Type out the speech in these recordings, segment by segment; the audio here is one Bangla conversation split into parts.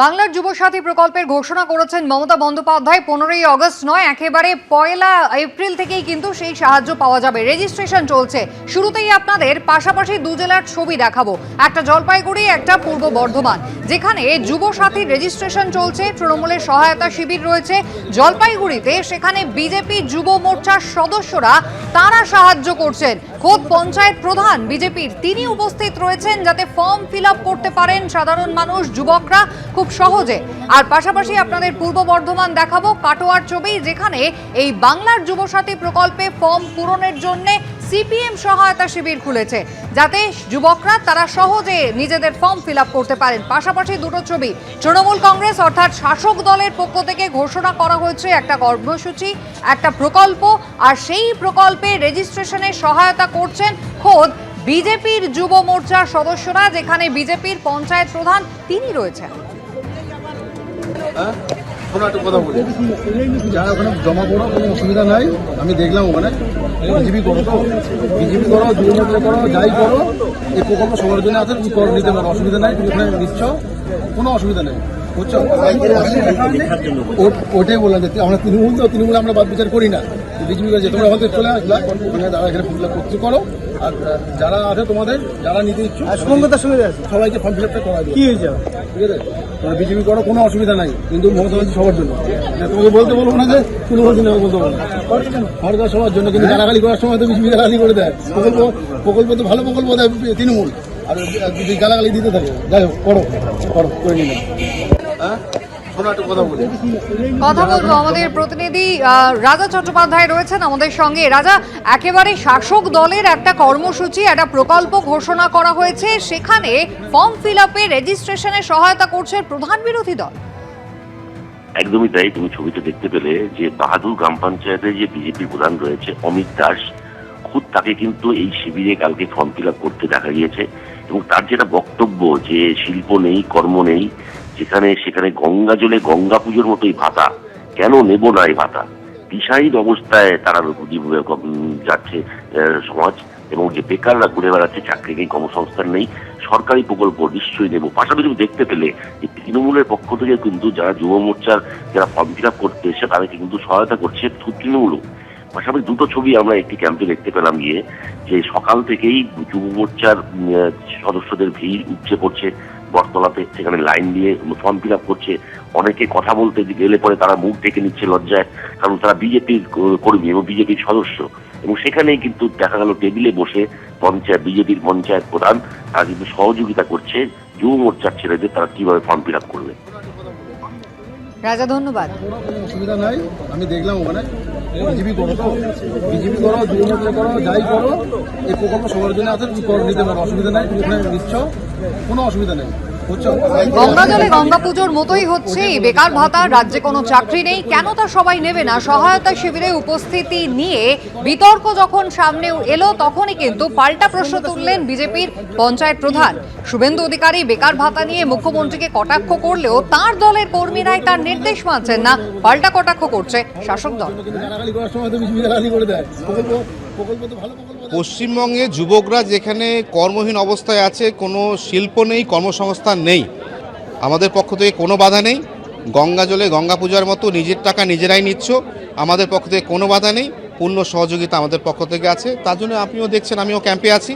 বাংলার যুবসাথী প্রকল্পের ঘোষণা করেছেন মমতা বন্দ্যোপাধ্যায়। 15ই আগস্ট নয়, একেবারে 1 এপ্রিল থেকেই কিন্তু সেই সাহায্য পাওয়া যাবে। রেজিস্ট্রেশন চলছে। শুরুতেই আপনাদের পাশাপাশি দু জেলার ছবি দেখাবো, একটা জলপাইগুড়ি, একটা পূর্ব বর্ধমান, যেখানে যুবসাথীর রেজিস্ট্রেশন চলছে। তৃণমূলের সহায়তা শিবির রয়েছে জলপাইগুড়িতে, সেখানে বিজেপি যুব মোর্চার সদস্যরা তারা সাহায্য করছেন। খোদ পঞ্চায়েত প্রধান বিজেপির তিনি উপস্থিত রয়েছেন, যাতে ফর্ম ফিল আপ করতে পারেন সাধারণ মানুষ, যুবকরা খুব সহজে। আর পাশাপাশি আপনাদের পূর্ব বর্ধমান দেখাবো, কাটোয়ার ছবি, যেখানে এই বাংলার যুবসাথী প্রকল্পে ফর্ম পূরণের জন্য সিপিএম সহায়তা শিবির খুলেছে, যাতে যুবকরা তারা সহজে নিজেদের ফর্ম ফিল আপ করতে পারেন। পাশাপাশি দুটো ছবি, তৃণমূল কংগ্রেস অর্থাৎ শাসক দলের পক্ষ থেকে ঘোষণা করা হয়েছে একটা কর্মসূচি, একটা প্রকল্প, আর সেই প্রকল্পে রেজিস্ট্রেশনে সহায়তা করছেন খোদ বিজেপির যুব মোর্চার সদস্যরা, যেখানে বিজেপির পঞ্চায়েত প্রধান তিনি রয়েছেন। কোনো একটা কথা বলি, যারা ওখানে জমা করো কোনো অসুবিধা নাই। আমি দেখলাম ওখানে বিজেপি করো, তো বিজেপি করো, যুবমোর্চা করো, যাই করো, এই প্রকল্প সবার জন্য আছে, তুমি কর নিতে পারো, অসুবিধা নাই। তুমি ওখানে দিচ্ছ, কোনো অসুবিধা নেই, বুঝছো? ওটাই বললাম যে আমরা তৃণমূল, তো তৃণমূল আমরা বাদ বিচার করি না। বিজেপি কাছে তোমরা আমাদের চলে আসলা, যারা এখানে ফর্ম ফিল আপ করতে করো, আর যারা আছে তোমাদের, যারা নিতে ইচ্ছুক সবাইকে ফর্ম ফিল আপটা করা যায়। কি হয়েছে? ঠিক আছে, তোমরা বিজেপি করো, কোনো অসুবিধা নাই, কিন্তু মমতা ব্যানার্জি সবার জন্য। তোমাকে বলতে বলবো না যে তৃণমূল জন্য বলতে বলবো, সরকার সবার জন্য। কিন্তু গালাগালি করার সময় তো বিজেপি গালাগালি করে দেয়। প্রকল্প তো ভালো প্রকল্প দেয় তৃণমূল, আর যদি গালাগালি দিতে থাকে, যাই হোক করো করো করে নিলাম। হ্যাঁ, কথা বলবো, আমাদের প্রতিনিধি রাজা চট্টোপাধ্যায় রয়েছেন আমাদের সঙ্গে। রাজা, একেবারে শাসক দলের একটা কর্মসূচি, একটা প্রকল্প ঘোষণা করা হয়েছে, সেখানে ফর্ম ফিল আপে রেজিস্ট্রেশনে সহায়তা করছে প্রধান বিরোধী দল। একদমই তাই। তুমি ছবিতে দেখতে পেলে যে বাহাদুর গ্রাম পঞ্চায়েতে যে বিজেপি প্রধান রয়েছে অমিত দাস, খুদ তাকে কিন্তু এই শিবিরে কালকে ফর্ম ফিল আপ করতে দেখা গিয়েছে। এবং তার যেটা বক্তব্য যে শিল্প নেই, কর্ম নেই, যেখানে সেখানে গঙ্গা জলে গঙ্গা পুজোর মতোই ভাতা, কেন নেব না এই ভাতা? দিশাহীন অবস্থায় তারা যাচ্ছে সমাজ, এবং যে বেকাররা ঘুরে বেড়াচ্ছে, চাকরি নেই, কর্মসংস্থান নেই, সরকারি প্রকল্প নিশ্চয়ই নেব। পাশাপাশি দেখতে পেলে যে তৃণমূলের পক্ষ থেকে কিন্তু যারা যুব মোর্চার যারা ফর্ম ফিল আপ করতে এসে তাদেরকে কিন্তু সহায়তা করছে তৃণমূলও। পাশাপাশি দুটো ছবি আমরা একটি ক্যাম্পে দেখতে পেলাম গিয়ে, যে সকাল থেকেই যুব মোর্চার সদস্যদের ভিড় উপচে পড়ছে বটতলাতে, সেখানে লাইন দিয়ে ফর্ম ফিল আপ করছে। অনেকে কথা বলতে গেলে পরে তারা মুখ ঢেকে নিচ্ছে লজ্জায়, কারণ তারা বিজেপির কর্মী এবং বিজেপির সদস্য। এবং সেখানেই কিন্তু দেখা গেল টেবিলে বসে বিজেপির পঞ্চায়েত প্রধান তারা কিন্তু সহযোগিতা করছে যুব মোর্চার ছেলেদের, তারা কিভাবে ফর্ম ফিল আপ করবে। রাজা, ধন্যবাদ। অসুবিধা নাই, আমি দেখলাম ওখানে বিজেপি করো, তো বিজেপি করো, যুবমোর্চা করো, যাই করো, এই প্রকল্প সবার জন্য আছে, তুমি কর নিতে পারো, অসুবিধা নাই। তুমি ওখানে দিচ্ছ, কোনো অসুবিধা নেই। গঙ্গা জলে গঙ্গা পুজোর মতোই হচ্ছে এই বেকার ভাতা। রাজ্যে কোনো চাকরি নেই, কেন তা সবাই নেবে না? সহায়তা শিবিরে উপস্থিতি নিয়ে বিতর্ক যখন সামনে এলো, তখনই কিন্তু পাল্টা প্রশ্ন তুললেন বিজেপির পঞ্চায়েত প্রধান শুভেন্দু অধিকারী। বেকার ভাতা নিয়ে মুখ্যমন্ত্রীকে কটাক্ষ করলেও তার দলের কর্মীরাই তার নির্দেশ মানছেন না, পাল্টা কটাক্ষ করছে শাসক দল। পশ্চিমবঙ্গে যুবকরা যেখানে কর্মহীন অবস্থায় আছে, কোনো শিল্প নেই, কর্মসংস্থান নেই, আমাদের পক্ষ থেকে কোনো বাধা নেই। গঙ্গা জলে গঙ্গা পূজার মতো নিজের টাকা নিজেরাই নিচ্ছ, আমাদের পক্ষ থেকে কোনো বাধা নেই। পূর্ণ সহযোগিতা আমাদের পক্ষ থেকে আছে। তার জন্য আপনিও দেখছেন আমিও ক্যাম্পে আছি,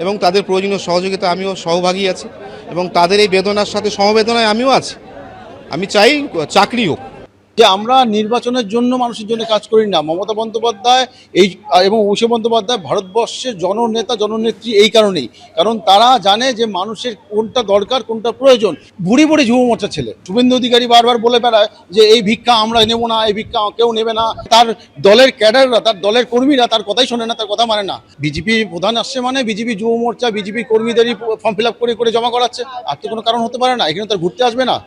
এবং তাদের প্রয়োজনীয় সহযোগিতা আমিও সহভাগী আছি, এবং তাদের এই বেদনার সাথে সমবেদনায় আমিও আছি। আমি চাই চাকরি হোক। যে আমরা নির্বাচনের জন্য মানুষের জন্য কাজ করি না। মমতা বন্দ্যোপাধ্যায় এবং অভিষেক বন্দ্যোপাধ্যায় ভারতবর্ষের জননেতা জননেত্রী এই কারণেই, কারণ তারা জানে যে মানুষের কোনটা দরকার, কোনটা প্রয়োজন। বুড়ি বুড়ি যুব মোর্চার ছেলে শুভেন্দু অধিকারী বারবার বলে বেড়ায় যে এই ভিক্ষা আমরা নেব না, এই ভিক্ষা কেউ নেবে না। তার দলের ক্যাডাররা, তার দলের কর্মীরা তার কথাই শোনে না, তার কথা মানে না। বিজেপি প্রধান আসছে মানে বিজেপি যুব মোর্চা বিজেপি কর্মীদেরই ফর্ম ফিল আপ করে জমা করাচ্ছে, আর তো কোনো কারণ হতে পারে না। এখানে তার ঘুরতে আসবে না।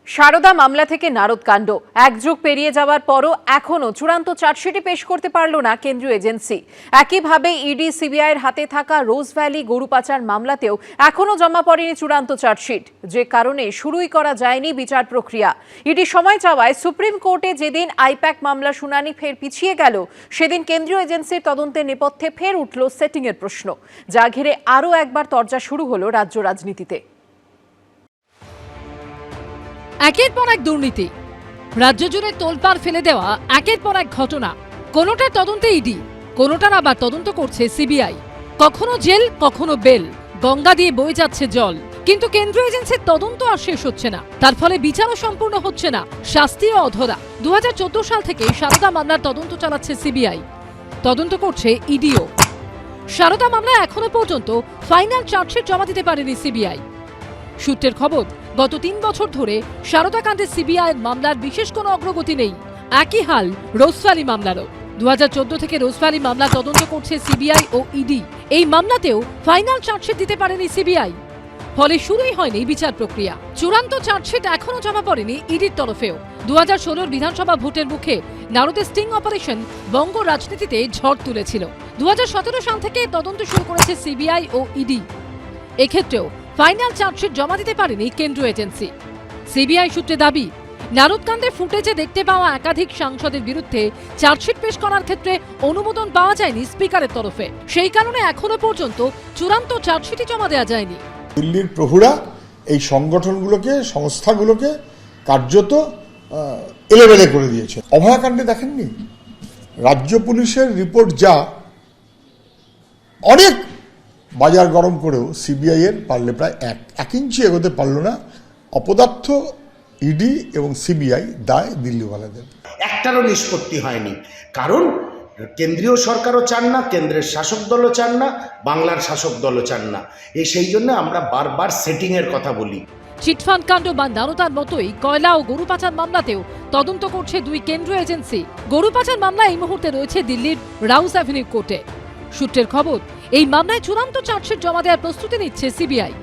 সারদা মামলা থেকে নারদকাণ্ড, এক যুগ পেরিয়ে যাওয়ার পরও এখনও চূড়ান্ত চার্জশিটই পেশ করতে পারল না কেন্দ্রীয় এজেন্সি। একইভাবে ইডি সিবিআইয়ের হাতে থাকা রোজ ভ্যালি গরু পাচার মামলাতেও এখনও জমা পড়েনি চূড়ান্ত চার্জশিট, যে কারণে শুরুই করা যায়নি বিচার প্রক্রিয়া। ইডি সময় চাওয়ায় সুপ্রিম কোর্টে যেদিন আইপ্যাক মামলা শুনানি ফের পিছিয়ে গেল, সেদিন কেন্দ্রীয় এজেন্সির তদন্তের নেপথ্যে ফের উঠল সেটিংয়ের প্রশ্ন, যা ঘিরে আরও একবার তরজা শুরু হলো রাজ্য রাজনীতিতে। একের পর এক দুর্নীতি, রাজ্য জুড়ে তোলপাড় ফেলে দেওয়া একের পর এক ঘটনা। কোনোটার তদন্তে ইডি, কোনোটার আবার তদন্ত করছে সিবিআই। কখনো জেল, কখনো বেল, গঙ্গা দিয়ে বয়ে যাচ্ছে জল। কিন্তু কেন্দ্রীয় এজেন্সির তদন্ত আর শেষ হচ্ছে না, তার ফলে বিচারও সম্পূর্ণ হচ্ছে না, শাস্তিও অধরা। 2014 সাল থেকে সারদা মামলার তদন্ত চালাচ্ছে সিবিআই, তদন্ত করছে ইডিও। সারদা মামলায় এখনো পর্যন্ত ফাইনাল চার্জশিট জমা দিতে পারেনি সিবিআই। সূত্রের খবর, গত 3 বছর ধরে সারদা কাণ্ডে সিবিআইয়ের মামলার বিশেষ কোনো অগ্রগতি নেই। একই হাল রোজভ্যালি মামলারও। 2014 থেকে রোজভ্যালি মামলা তদন্ত করছে সিবিআই ও ইডি। এই মামলাতেও ফাইনাল চার্জশিট দিতে পারেনি সিবিআই, ফলে শুরুই হয়নি বিচার প্রক্রিয়া। চূড়ান্ত চার্জশিট এখনো জমা পড়েনি ইডির তরফেও। 2016 বিধানসভা ভোটের মুখে নারদের স্টিং অপারেশন বঙ্গ রাজনীতিতে ঝড় তুলেছিল। 2017 সাল থেকে তদন্ত শুরু করেছে সিবিআই ও ইডি। এক্ষেত্রেও ফাইনাল চার্জশিট জমা দিতে পারেনি কেন্দ্রীয় এজেন্সি। সিবিআই সূত্রে দাবি, নারদকাণ্ডে ফুটেজে দেখতে পাওয়া একাধিক সাংসদের বিরুদ্ধে চার্জশিট পেশ করার ক্ষেত্রে অনুমোদন পাওয়া যায়নি স্পিকারের তরফে। সেই কারণে এখনো পর্যন্ত চূড়ান্ত চার্জশিটই জমা দেওয়া যায়নি। দিল্লির প্রভুরা এই সংগঠনগুলোকে, সংস্থাগুলোকে কার্যত এলেবেলে করে দিয়েছে। অভয়াকাণ্ডে দেখেননি রাজ্য পুলিশের রিপোর্ট যা, অনেক বাজার গরম করেও সিবিআই এর পারলে প্রায় এক ইঞ্চি এগোতে পারল না। অপদার্থ ইডি এবং সিবিআই, দায় দিল্লিওয়ালাদের। একটারও নিষ্পত্তি হয়নি, কারণ কেন্দ্রীয় সরকারও চান না, কেন্দ্রের শাসক দলও চান না, বাংলার শাসক দলও চান না। সেই জন্য আমরা বারবার সেটিংয়ের কথা বলি। চিটফান্ড কাণ্ড বা নারদার মতোই কয়লা ও গরু পাচার মামলাতেও তদন্ত করছে দুই কেন্দ্রীয় এজেন্সি। গরু পাচার মামলা এই মুহূর্তে রয়েছে দিল্লির রাউস অ্যাভিনিউ কোর্টে। সূত্রের খবর, এই মামলায় চূড়ান্ত চার্জশিট জমা দেওয়ার প্রস্তুতি নিচ্ছে সিবিআই।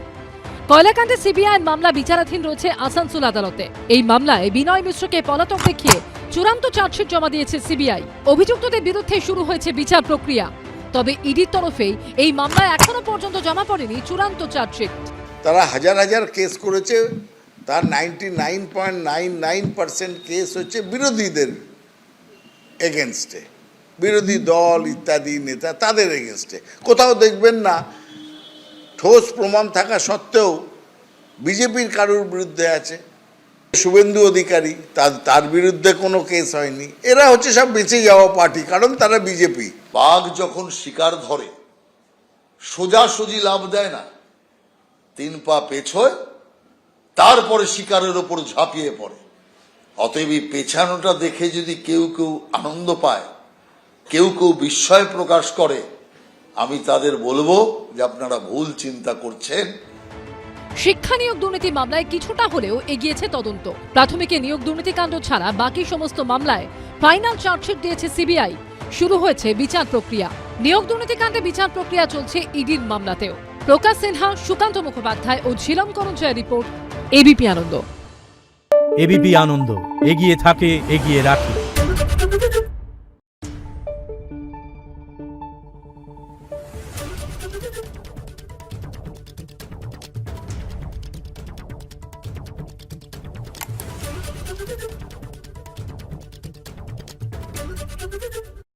কয়লাকাণ্ডে সিবিআইয়ের মামলা বিচারাধীন রয়েছে আসানসোল আদালতে। এই মামলায় বিনয় মিশ্রকে পলাতক দেখিয়ে চূড়ান্ত চার্জশিট জমা দিয়েছে সিবিআই। অভিযুক্তদের বিরুদ্ধে শুরু হয়েছে বিচার প্রক্রিয়া। তবে ইডির তরফে এই মামলায় এখনো পর্যন্ত জমা পড়েনি চূড়ান্ত চার্জশিট। তারা হাজার হাজার কেস করেছে, তার 99.99% কেস হচ্ছে বিরোধীদের এগেনস্টে, বিরোধী দল ইত্যাদি নেতা তাদের এগেনস্টে। কোথাও দেখবেন না ঠোস প্রমাণ থাকা সত্ত্বেও বিজেপির কারোর বিরুদ্ধে আছে। শুভেন্দু অধিকারী, তার বিরুদ্ধে কোনো কেস হয়নি। এরা হচ্ছে সব বেঁচে যাওয়া পার্টি, কারণ তারা বিজেপি। বাঘ যখন শিকার ধরে সোজাসুজি লাভ দেয় না, 3 পা পেছোয়, তারপরে শিকারের ওপর ঝাঁপিয়ে পড়ে। অতএব এই পেছানোটা দেখে যদি কেউ কেউ আনন্দ পায়, কেউ কেউ বিস্ময় প্রকাশ করে, আমি তাদের বলবো যে আপনারা ভুল চিন্তা করছেন। শিক্ষা নিয়োগ দুর্নীতি মামলায় কিছুটা হলেও এগিয়েছে তদন্ত। প্রাথমিকে নিয়োগ দুর্নীতি কাণ্ড ছাড়া বাকি সমস্ত মামলায় ফাইনাল চার্জশিট দিয়েছে সিবিআই। শুরু হয়েছে বিচার প্রক্রিয়া। নিয়োগ দুর্নীতি কাণ্ডে বিচার প্রক্রিয়া চলছে ইডির মামলাতেও। প্রকাশ সিনহা, সুকান্ত মুখোপাধ্যায় ও ঝিলম করঞ্জয়ের রিপোর্ট, এবিপি আনন্দ। এবিপি আনন্দ, এগিয়ে থাকে, এগিয়ে রাখে।